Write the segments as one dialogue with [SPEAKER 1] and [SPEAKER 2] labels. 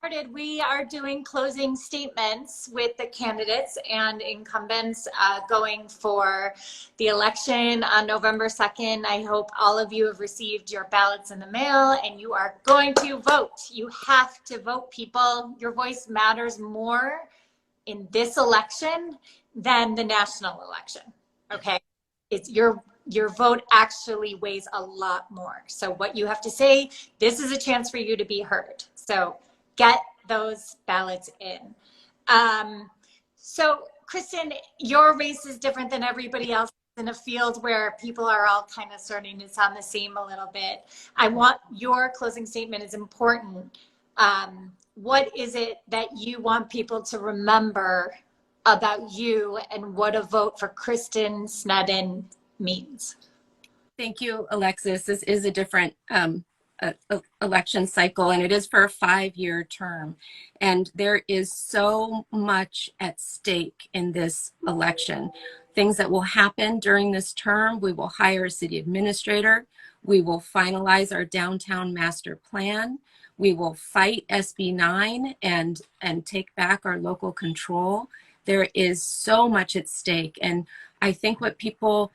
[SPEAKER 1] Started, we are doing closing statements with the candidates and incumbents going for the election on November 2nd. I hope all of you have received your ballots in the mail and you are going to vote. You have to vote, people. Your voice matters more in this election than the national election, okay? It's your vote actually weighs a lot more. So what you have to say, this is a chance for you to be heard. So get those ballots in. So Kristen, your race is different than everybody else in a field where people are all kind of starting to sound the same a little bit. I want your closing statement is important. What is it that you want people to remember about you and what a vote for Kristen Sneddon means?
[SPEAKER 2] Thank you, Alexis. This is a different election cycle, and it is for a 5-year term. And there is so much at stake in this election. Things that will happen during this term: we will hire a city administrator. We will finalize our downtown master plan. We will fight SB 9 and take back our local control. There is so much at stake. And I think what people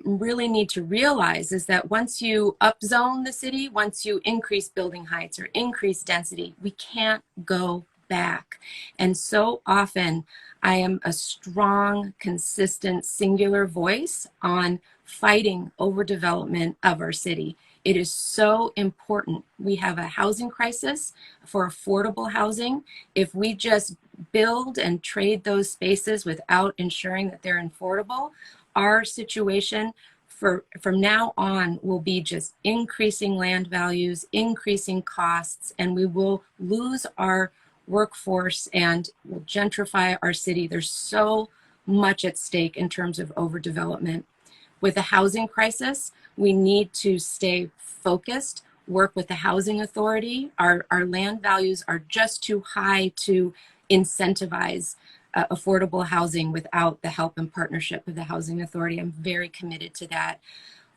[SPEAKER 2] really need to realize is that once you upzone the city, once you increase building heights or increase density, we can't go back. And so often I am a strong, consistent, singular voice on fighting overdevelopment of our city. It is so important. We have a housing crisis for affordable housing. If we just build and trade those spaces without ensuring that they're affordable, our situation from now on will be just increasing land values, increasing costs, and we will lose our workforce and will gentrify our city. There's so much at stake in terms of overdevelopment. With the housing crisis, we need to stay focused, work with the housing authority. Our land values are just too high to incentivize affordable housing without the help and partnership of the housing authority. I'm very committed to that.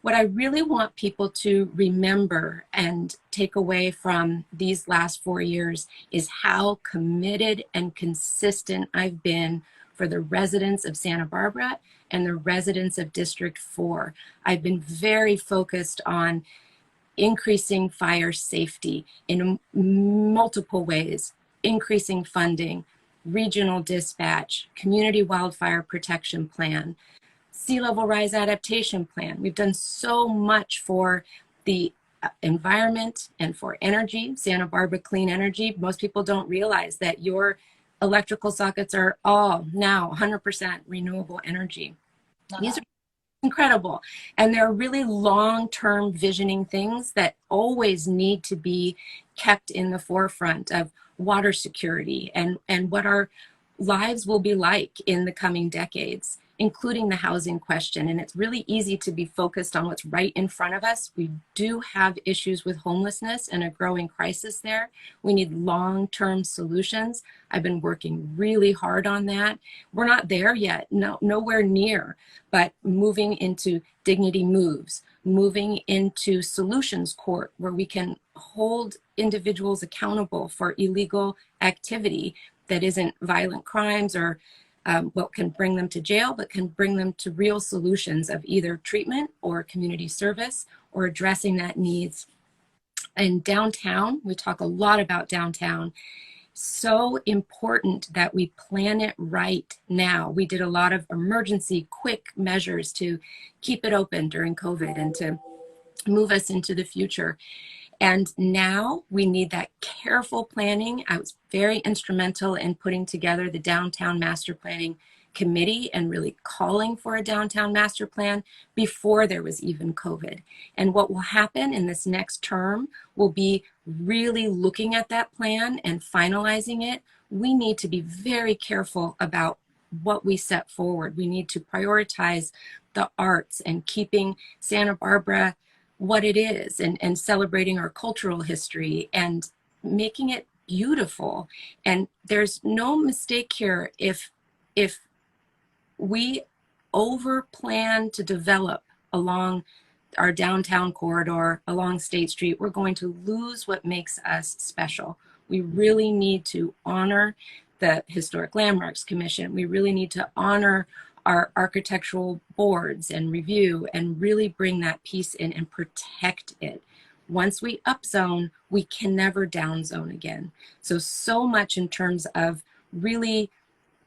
[SPEAKER 2] What I really want people to remember and take away from these last 4 years is how committed and consistent I've been for the residents of Santa Barbara and the residents of District 4. I've been very focused on increasing fire safety in multiple ways, increasing funding, regional dispatch, community wildfire protection plan, sea level rise adaptation plan. We've done so much for the environment and for energy, Santa Barbara Clean Energy. Most people don't realize that your electrical sockets are all now 100% renewable energy. These are incredible. And they're really long-term visioning things that always need to be kept in the forefront of water security and what our lives will be like in the coming decades, including the housing question. And it's really easy to be focused on what's right in front of us. We do have issues with homelessness and a growing crisis there. We need long-term solutions. I've been working really hard on that. We're not there yet, nowhere near, but moving into Dignity Moves, moving into Solutions Court, where we can hold individuals accountable for illegal activity that isn't violent crimes or what can bring them to jail, but can bring them to real solutions of either treatment or community service or addressing that needs. And downtown, we talk a lot about downtown. So important that we plan it right now. We did a lot of emergency quick measures to keep it open during COVID and to move us into the future. And now we need that careful planning. I was very instrumental in putting together the Downtown Master Planning Committee and really calling for a downtown master plan before there was even COVID. And what will happen in this next term will be really looking at that plan and finalizing it. We need to be very careful about what we set forward. We need to prioritize the arts and keeping Santa Barbara what it is and celebrating our cultural history and making it beautiful. And there's no mistake here. If we over plan to develop along our downtown corridor, along State Street, we're going to lose what makes us special. We really need to honor the Historic Landmarks Commission. We really need to honor our architectural boards and review and really bring that piece in and protect it. Once we upzone, we can never downzone again. So much in terms of really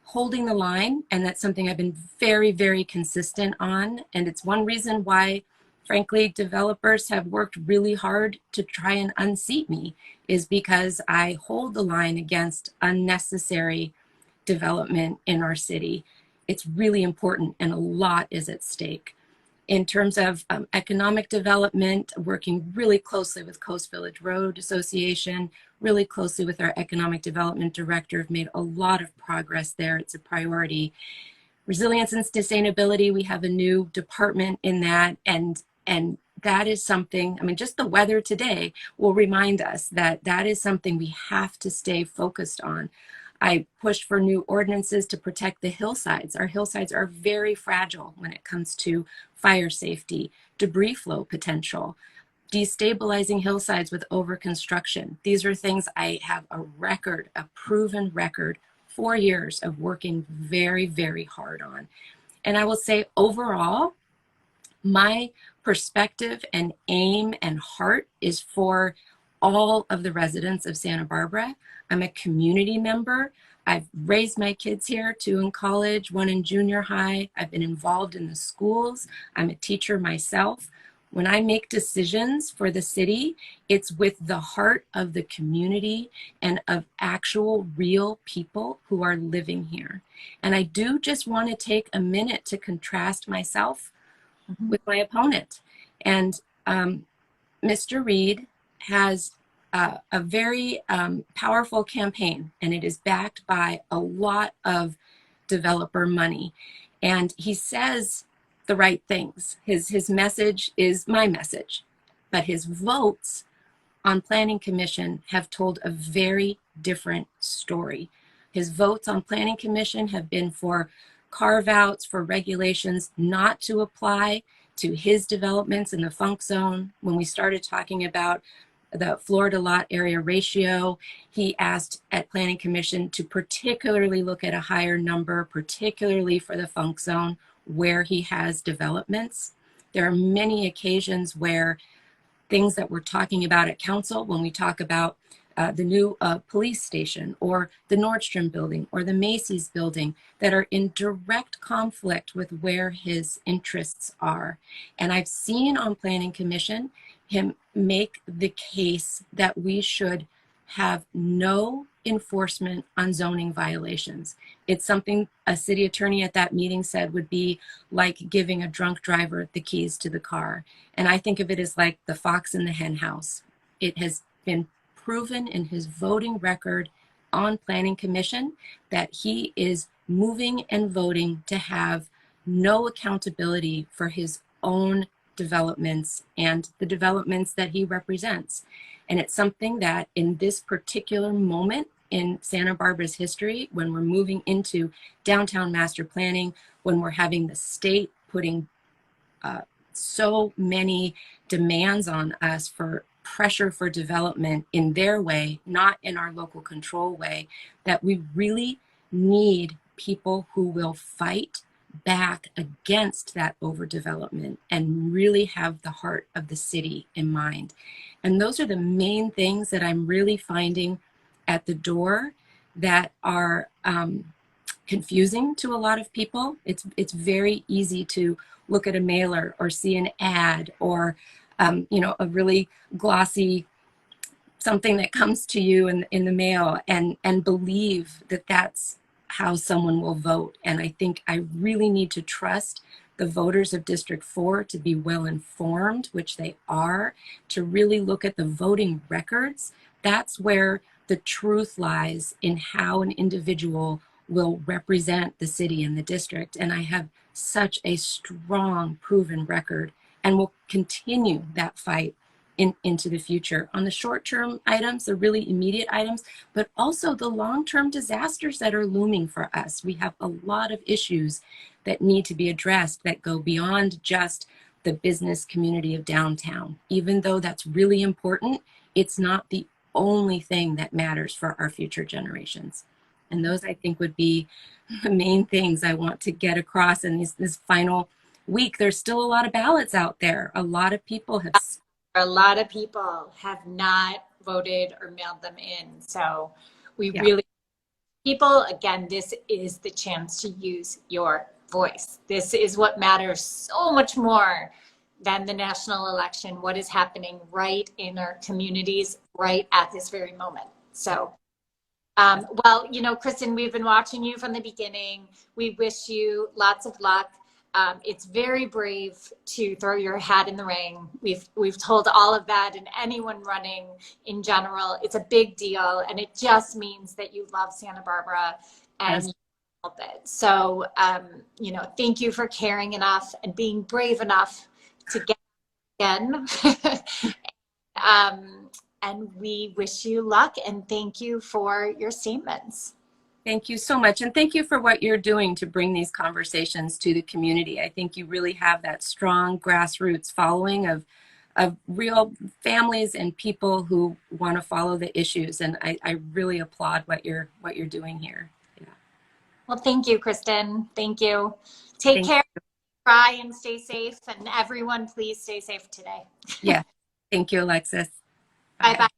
[SPEAKER 2] holding the line, and that's something I've been very, very consistent on. And it's one reason why, frankly, developers have worked really hard to try and unseat me, is because I hold the line against unnecessary development in our city. It's really important, and a lot is at stake. In terms of economic development, working really closely with Coast Village Road Association, really closely with our economic development director, have made a lot of progress there. It's a priority. Resilience and sustainability, we have a new department in that, and that is something, I mean, just the weather today will remind us that that is something we have to stay focused on. I pushed for new ordinances to protect the hillsides. Our hillsides are very fragile when it comes to fire safety, debris flow potential, destabilizing hillsides with overconstruction. These are things I have a record, a proven record, 4 years of working very, very hard on. And I will say overall, my perspective and aim and heart is for all of the residents of Santa Barbara. I'm a community member. I've raised my kids here, 2 in college, 1 in junior high. I've been involved in the schools. I'm a teacher myself. When I make decisions for the city, it's with the heart of the community and of actual real people who are living here. And I do just want to take a minute to contrast myself with my opponent. And Mr. Reed has a very powerful campaign, and it is backed by a lot of developer money. And he says the right things. His message is my message, but his votes on Planning Commission have told a very different story. His votes on Planning Commission have been for carve-outs, for regulations not to apply to his developments in the funk zone. When we started talking about the floor to lot area ratio, he asked at Planning Commission to particularly look at a higher number, particularly for the funk zone where he has developments. There are many occasions where things that we're talking about at council, when we talk about the new police station or the Nordstrom building or the Macy's building, that are in direct conflict with where his interests are. And I've seen on Planning Commission him make the case that we should have no enforcement on zoning violations. It's something a city attorney at that meeting said would be like giving a drunk driver the keys to the car. And I think of it as like the fox in the hen house. It has been proven in his voting record on Planning Commission that he is moving and voting to have no accountability for his own developments and the developments that he represents. And it's something that in this particular moment in Santa Barbara's history, when we're moving into downtown master planning, when we're having the state putting so many demands on us for pressure for development in their way, not in our local control way, that we really need people who will fight back against that overdevelopment and really have the heart of the city in mind. And those are the main things that I'm really finding at the door that are confusing to a lot of people. It's very easy to look at a mailer or see an ad or a really glossy something that comes to you in the mail and believe that that's how someone will vote. And I think I really need to trust the voters of District 4 to be well informed, which they are, to really look at the voting records. That's where the truth lies in how an individual will represent the city and the district. And I have such a strong, proven record and will continue that fight into the future on the short-term items, the really immediate items, but also the long-term disasters that are looming for us. We have a lot of issues that need to be addressed that go beyond just the business community of downtown. Even though that's really important, it's not the only thing that matters for our future generations. And those, I think, would be the main things I want to get across in this final week. There's still a lot of ballots out there. A lot of people have.
[SPEAKER 1] A lot of people have not voted or mailed them in. So we
[SPEAKER 2] Yeah.
[SPEAKER 1] really, people, again, this is the chance to use your voice. This is what matters so much more than the national election, what is happening right in our communities right at this very moment. So, well, you know, Kristen, we've been watching you from the beginning. We wish you lots of luck. It's very brave to throw your hat in the ring. We've told all of that, and anyone running in general, it's a big deal, and it just means that you love Santa Barbara and you help it. So, you know, thank you for caring enough and being brave enough to get again. And we wish you luck and thank you for your statements.
[SPEAKER 2] Thank you so much. And thank you for what you're doing to bring these conversations to the community. I think you really have that strong grassroots following of real families and people who want to follow the issues. And I really applaud what you're doing here. Yeah.
[SPEAKER 1] Well, thank you, Kristen. Thank you. Take care, try and stay safe. And everyone, please stay safe today.
[SPEAKER 2] Yeah. Thank you, Alexis.
[SPEAKER 1] Bye-bye.